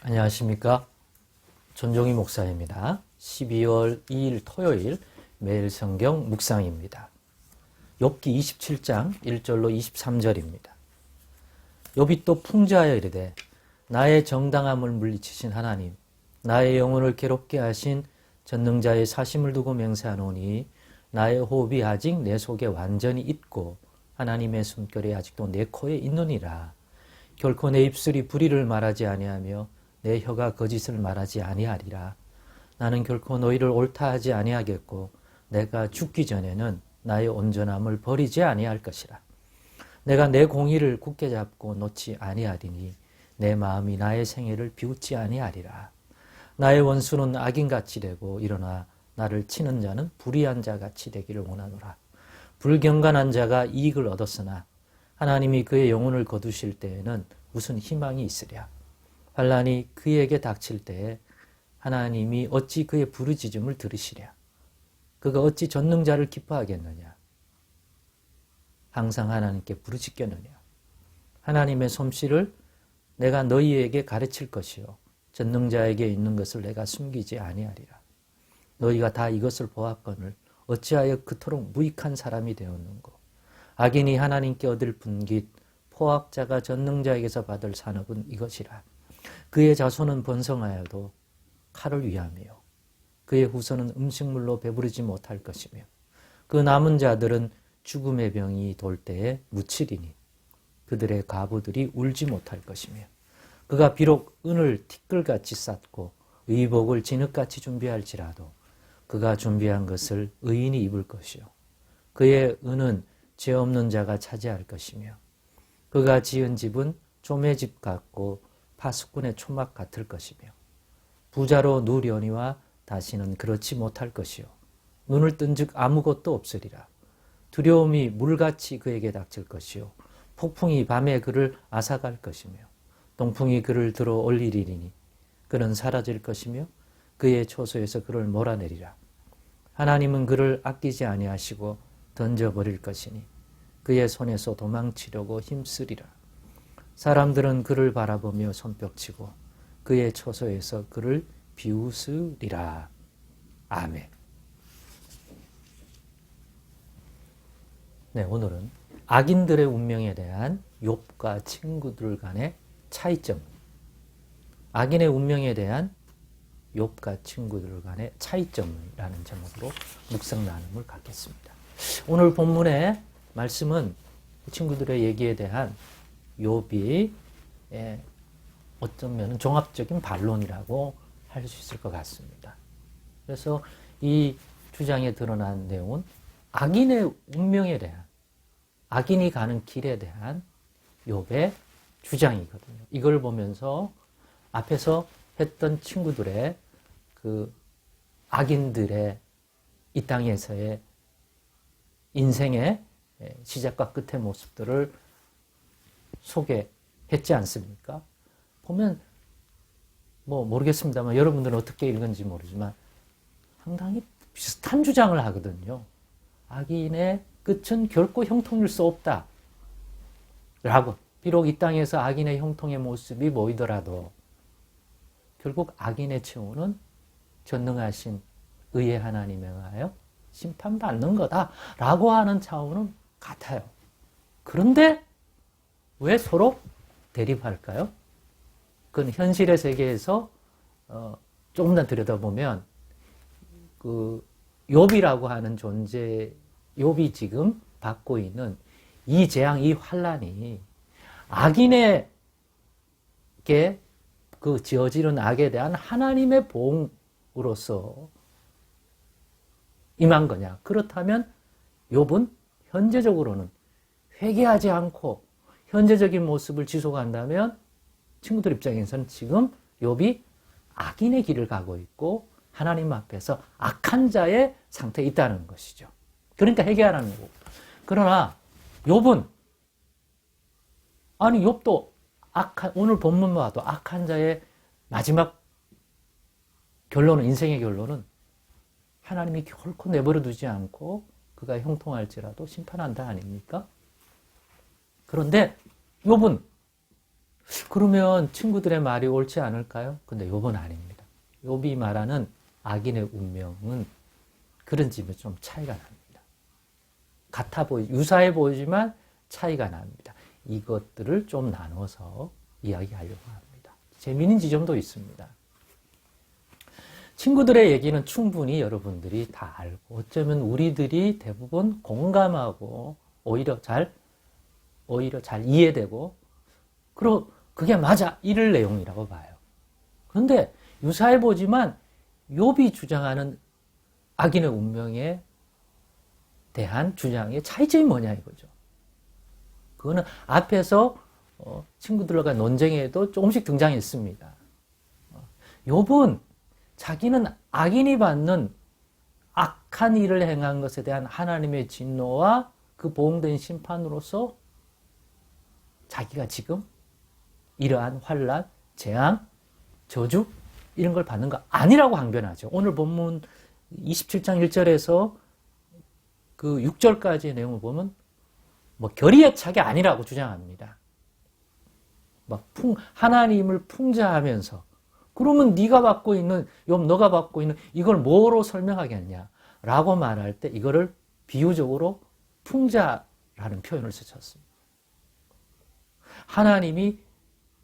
안녕하십니까. 전종희 목사입니다. 12월 2일 토요일 매일 성경 묵상입니다. 욥기 27장 1절로 23절입니다. 욥이 또 풍자하여 이르되 나의 정당함을 물리치신 하나님, 나의 영혼을 괴롭게 하신 전능자의 사심을 두고 맹세하노니 나의 호흡이 아직 내 속에 완전히 있고 하나님의 숨결이 아직도 내 코에 있느니라. 결코 내 입술이 불의를 말하지 아니하며 내 혀가 거짓을 말하지 아니하리라. 나는 결코 너희를 옳다 하지 아니하겠고 내가 죽기 전에는 나의 온전함을 버리지 아니할 것이라. 내가 내 공의를 굳게 잡고 놓지 아니하리니 내 마음이 나의 생애를 비웃지 아니하리라. 나의 원수는 악인같이 되고 일어나 나를 치는 자는 불의한 자같이 되기를 원하노라. 불경건한 자가 이익을 얻었으나 하나님이 그의 영혼을 거두실 때에는 무슨 희망이 있으랴. 환난이 그에게 닥칠 때에 하나님이 어찌 그의 부르짖음을 들으시랴. 그가 어찌 전능자를 기뻐하겠느냐. 항상 하나님께 부르짖겠느냐. 하나님의 솜씨를 내가 너희에게 가르칠 것이요 전능자에게 있는 것을 내가 숨기지 아니하리라. 너희가 다 이것을 보았거늘 어찌하여 그토록 무익한 사람이 되었는고. 악인이 하나님께 얻을 분깃 포악자가 전능자에게서 받을 산업은 이것이라. 그의 자손은 번성하여도 칼을 위하며 그의 후손은 음식물로 배부르지 못할 것이며 그 남은 자들은 죽음의 병이 돌 때에 묻히리니 그들의 과부들이 울지 못할 것이며 그가 비록 은을 티끌같이 쌓고 의복을 진흙같이 준비할지라도 그가 준비한 것을 의인이 입을 것이요 그의 은은 죄 없는 자가 차지할 것이며 그가 지은 집은 조매집 같고 파수꾼의 초막 같을 것이며 부자로 누려니와 다시는 그렇지 못할 것이요 눈을 뜬즉 아무것도 없으리라. 두려움이 물같이 그에게 닥칠 것이요 폭풍이 밤에 그를 앗아갈 것이며 동풍이 그를 들어 올리리니 그는 사라질 것이며 그의 초소에서 그를 몰아내리라. 하나님은 그를 아끼지 아니하시고 던져버릴 것이니 그의 손에서 도망치려고 힘쓰리라. 사람들은 그를 바라보며 손뼉치고 그의 초소에서 그를 비웃으리라. 아멘. 네, 오늘은 악인들의 운명에 대한 욥과 친구들 간의 차이점. 악인의 운명에 대한 욥과 친구들 간의 차이점이라는 제목으로 묵상 나눔을 갖겠습니다. 오늘 본문의 말씀은 친구들의 얘기에 대한 욥이 어쩌면 종합적인 반론이라고 할 수 있을 것 같습니다. 그래서 이 주장에 드러난 내용은 악인의 운명에 대한, 악인이 가는 길에 대한 욥의 주장이거든요. 이걸 보면서 앞에서 했던 친구들의 그 악인들의 이 땅에서의 인생의 시작과 끝의 모습들을 소개했지 않습니까? 보면 모르겠습니다만 여러분들은 어떻게 읽은지 모르지만 상당히 비슷한 주장을 하거든요. 악인의 끝은 결코 형통일 수 없다. 라고. 비록 이 땅에서 악인의 형통의 모습이 보이더라도 결국 악인의 최후는 전능하신 의의 하나님에 의하여 심판받는 거다. 라고 하는 차원은 같아요. 그런데 왜 서로 대립할까요? 그건 현실의 세계에서 조금 더 들여다보면 그 욥이라고 하는 존재, 욥이 지금 받고 있는 이 재앙, 이 환난이 악인에게 그 지어지는 악에 대한 하나님의 보응으로서 임한 거냐? 그렇다면 욥은 현재적으로는 회개하지 않고 현재적인 모습을 지속한다면 친구들 입장에서는 지금 욥이 악인의 길을 가고 있고 하나님 앞에서 악한 자의 상태에 있다는 것이죠. 그러니까 회개하라는 거고. 그러나 욥은 아니 욥도 오늘 본문만 봐도 악한 자의 마지막 결론은, 인생의 결론은 하나님이 결코 내버려 두지 않고 그가 형통할지라도 심판한다 아닙니까? 그런데 욥은 그러면 친구들의 말이 옳지 않을까요? 근데 욥은 아닙니다. 욥이 말하는 악인의 운명은 그런 점에 좀 차이가 납니다. 유사해 보이지만 차이가 납니다. 이것들을 좀 나눠서 이야기하려고 합니다. 재미있는 지점도 있습니다. 친구들의 얘기는 충분히 여러분들이 다 알고 어쩌면 우리들이 대부분 공감하고 오히려 잘 이해되고 그게 맞아 이럴 내용이라고 봐요. 그런데 유사해 보지만 욥이 주장하는 악인의 운명에 대한 주장의 차이점이 뭐냐 이거죠. 그거는 앞에서 친구들과 논쟁에도 조금씩 등장했습니다. 욥은 자기는 악인이 받는 악한 일을 행한 것에 대한 하나님의 진노와 그 보응된 심판으로서 자기가 지금 이러한 환난, 재앙, 저주 이런 걸 받는 거 아니라고 항변하죠. 오늘 본문 27장 1절에서 그 6절까지의 내용을 보면 결의애착이 아니라고 주장합니다. 하나님을 풍자하면서 그러면 네가 받고 있는 욥 너가 받고 있는 이걸 뭐로 설명하겠냐 라고 말할 때 이거를 비유적으로 풍자라는 표현을 쓰셨습니다. 하나님이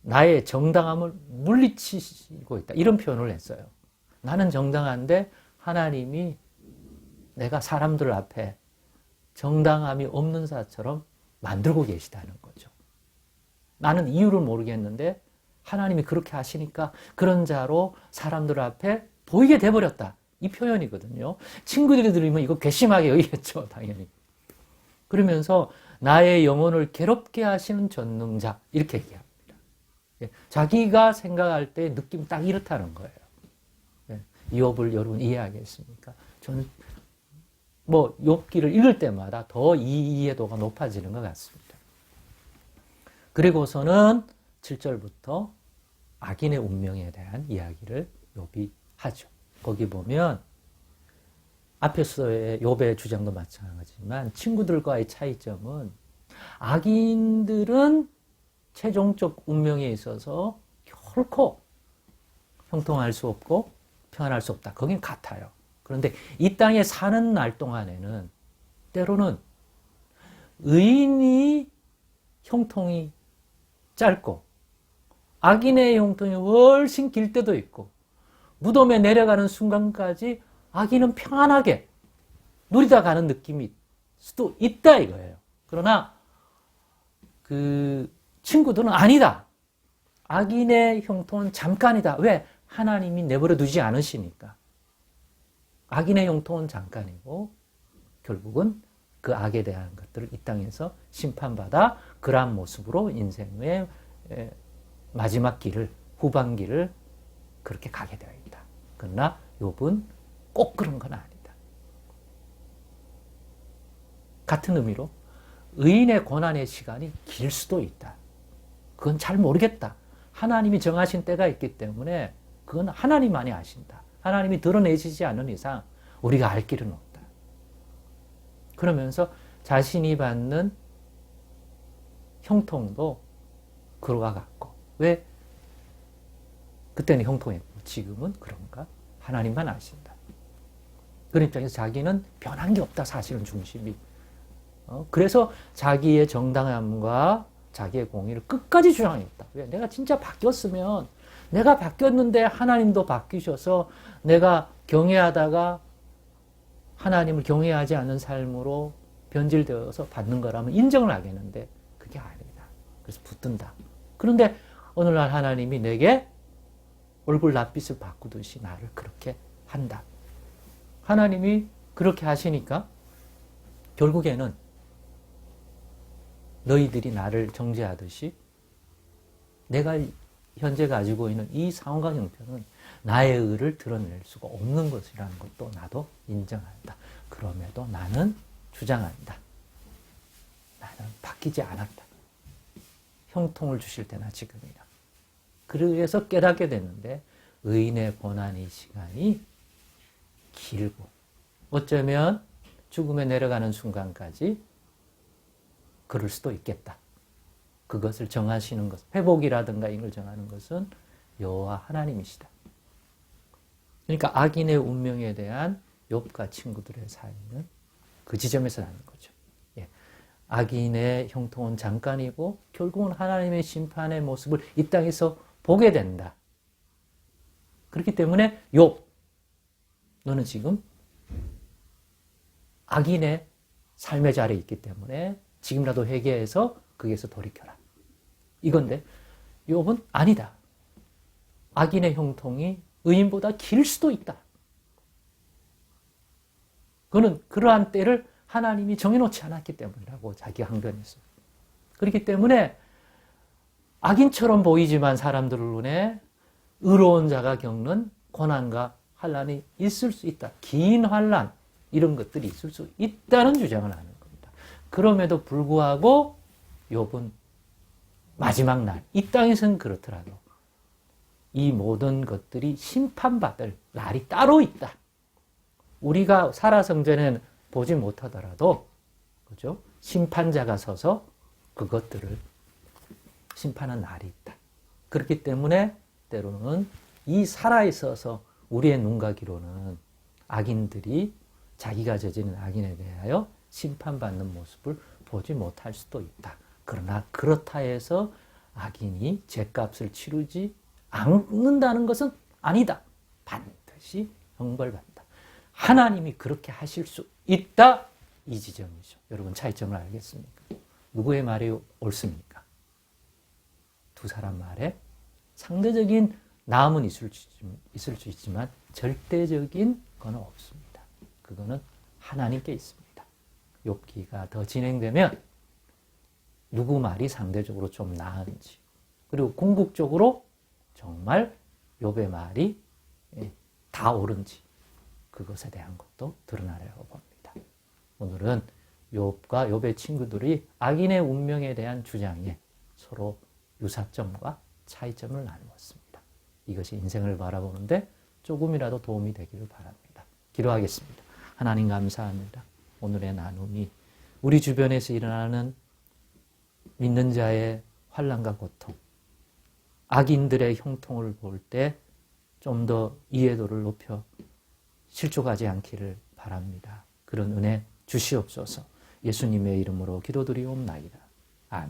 나의 정당함을 물리치고 있다 이런 표현을 했어요. 나는 정당한데 하나님이 내가 사람들 앞에 정당함이 없는 자처럼 만들고 계시다는 거죠. 나는 이유를 모르겠는데 하나님이 그렇게 하시니까 그런 자로 사람들 앞에 보이게 돼버렸다. 이 표현이거든요. 친구들이 들으면 이거 괘씸하게 여기겠죠. 당연히. 그러면서 나의 영혼을 괴롭게 하시는 전능자 이렇게 얘기합니다. 자기가 생각할 때 느낌 딱 이렇다는 거예요. 욥을 여러분 이해하겠습니까? 저는 욥기를 읽을 때마다 더 이 이해도가 높아지는 것 같습니다. 그리고서는 7절부터 악인의 운명에 대한 이야기를 욥이 하죠. 거기 보면 앞에서의 욥의 주장도 마찬가지지만 친구들과의 차이점은 악인들은 최종적 운명에 있어서 결코 형통할 수 없고 평안할 수 없다. 거긴 같아요. 그런데 이 땅에 사는 날 동안에는 때로는 의인이 형통이 짧고 악인의 형통이 훨씬 길 때도 있고 무덤에 내려가는 순간까지 악인은 평안하게 누리다 가는 느낌이 수도 있다 이거예요. 그러나 그 친구들은 아니다. 악인의 형통은 잠깐이다. 왜? 하나님이 내버려 두지 않으시니까. 악인의 형통은 잠깐이고 결국은 그 악에 대한 것들을 이 땅에서 심판받아 그러한 모습으로 인생의 마지막 길을, 후반기를 그렇게 가게 되어 있다. 그러나 욥은 꼭 그런 건 아니다. 같은 의미로 의인의 고난의 시간이 길 수도 있다. 그건 잘 모르겠다. 하나님이 정하신 때가 있기 때문에 그건 하나님만이 아신다. 하나님이 드러내시지 않는 이상 우리가 알 길은 없다. 그러면서 자신이 받는 형통도 그와 같고 왜? 그때는 형통했고 지금은 그런가? 하나님만 아신다. 그런 입장에서 자기는 변한 게 없다. 사실은 중심이. 그래서 자기의 정당함과 자기의 공의를 끝까지 주장했다. 왜? 내가 진짜 바뀌었으면 내가 바뀌었는데 하나님도 바뀌셔서 내가 경외하다가 하나님을 경외하지 않는 삶으로 변질되어서 받는 거라면 인정을 하겠는데 그게 아니다. 그래서 붙든다. 그런데 어느 날 하나님이 내게 얼굴 낯빛을 바꾸듯이 나를 그렇게 한다. 하나님이 그렇게 하시니까 결국에는 너희들이 나를 정죄하듯이 내가 현재 가지고 있는 이 상황과 형편은 나의 의를 드러낼 수가 없는 것이라는 것도 나도 인정한다. 그럼에도 나는 주장한다. 나는 바뀌지 않았다. 형통을 주실 때나 지금이다. 그래서 깨닫게 됐는데 의인의 고난의 시간이 길고 어쩌면 죽음에 내려가는 순간까지 그럴 수도 있겠다. 그것을 정하시는 것, 회복이라든가 이걸 정하는 것은 여호와 하나님이시다. 그러니까 악인의 운명에 대한 욥과 친구들의 사이는 그 지점에서 나는 거죠. 예. 악인의 형통은 잠깐이고 결국은 하나님의 심판의 모습을 이 땅에서 보게 된다. 그렇기 때문에 욥, 너는 지금 악인의 삶의 자리에 있기 때문에 지금이라도 회개해서 거기에서 돌이켜라. 이건데 욥은 아니다. 악인의 형통이 의인보다 길 수도 있다. 그는 그러한 때를 하나님이 정해놓지 않았기 때문이라고 자기가 항변했어요. 그렇기 때문에 악인처럼 보이지만 사람들 눈에 의로운 자가 겪는 고난과 환난이 있을 수 있다. 긴 환난 이런 것들이 있을 수 있다는 주장을 하는 겁니다. 그럼에도 불구하고 욥은 마지막 날, 이 땅에서는 그렇더라도 이 모든 것들이 심판받을 날이 따로 있다. 우리가 살아생전에는 보지 못하더라도, 그죠? 심판자가 서서 그것들을 심판한 날이 있다. 그렇기 때문에 때로는 이 살아있어서 우리의 눈과 귀로는 악인들이 자기가 저지른 악인에 대하여 심판받는 모습을 보지 못할 수도 있다. 그러나 그렇다 해서 악인이 죄값을 치르지 않는다는 것은 아니다. 반드시 형벌받는다. 하나님이 그렇게 하실 수 있다. 이 지점이죠. 여러분 차이점을 알겠습니까? 누구의 말이 옳습니까? 두 사람 말에 상대적인 나음은 있을 수 있지만 절대적인 건 없습니다. 그거는 하나님께 있습니다. 욥기가 더 진행되면 누구 말이 상대적으로 좀 나은지, 그리고 궁극적으로 정말 욥의 말이 다 옳은지 그것에 대한 것도 드러나려고 봅니다. 오늘은 욥과 욥의 친구들이 악인의 운명에 대한 주장에 서로 유사점과 차이점을 나누었습니다. 이것이 인생을 바라보는데 조금이라도 도움이 되기를 바랍니다. 기도하겠습니다. 하나님 감사합니다. 오늘의 나눔이 우리 주변에서 일어나는 믿는 자의 환난과 고통, 악인들의 형통을 볼 때 좀 더 이해도를 높여 실족하지 않기를 바랍니다. 그런 은혜 주시옵소서. 예수님의 이름으로 기도드리옵나이다.